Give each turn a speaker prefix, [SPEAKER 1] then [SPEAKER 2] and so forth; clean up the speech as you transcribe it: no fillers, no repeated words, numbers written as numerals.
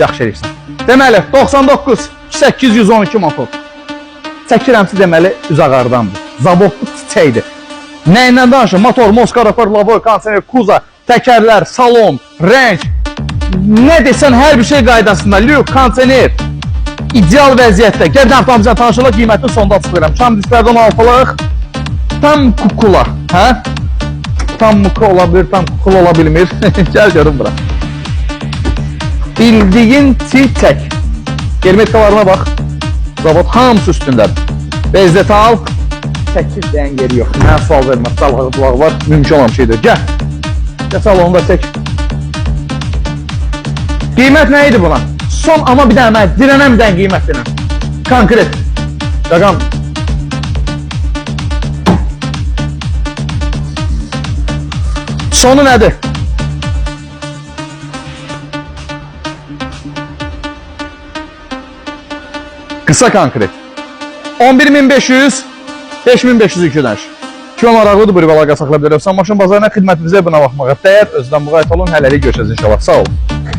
[SPEAKER 1] yaxşı eləyirsən. Deməli, 99-812 motor. Çəkirəmsi deməli, üzağardandır. Zavodlu çiçəkdir. Nəyinlə danışır? Motor, moskarafor, lavoy, kondisioner, kuza, təkərlər, salon, renk. Nə desən, hər bir şey qaydasında. Lük, kondisioner. İdeal vəziyyətdə. Gəl avtomobizlə tanışırlar, qiymətini sonda açıqlayıram. Şam disklərdən alfalıq. Tam kukula. Hə? Tam muka ola bilir, tam kukula ola bilmir. Gəl görün bura. Bildiyin çiçək. Germetkalarına bax. Zavod hamısı üstündədir. Bezdeti al. Çəkir deyən yeri yox. Mənə sual vermə. Dalğağı bulağı var. Mümkün olan şeydir. Gəl. Gəl salonu da çək. Qiymət nə idi buna? Son ama bir dənə mən dirənəm bir dənə qiymət denəm. Konkret. Rəqam. Sonu nədir? Qısa konkret. 11.500, 5.502 dənş. Kim maraqlıdır, buyur əlaqə saxlaya bilərəm. Maşın bazarına xidmətimizə buna baxmağa dəyər. Özdən müğayət olun, hələlik görüşəcək inşallah. Sağ olun.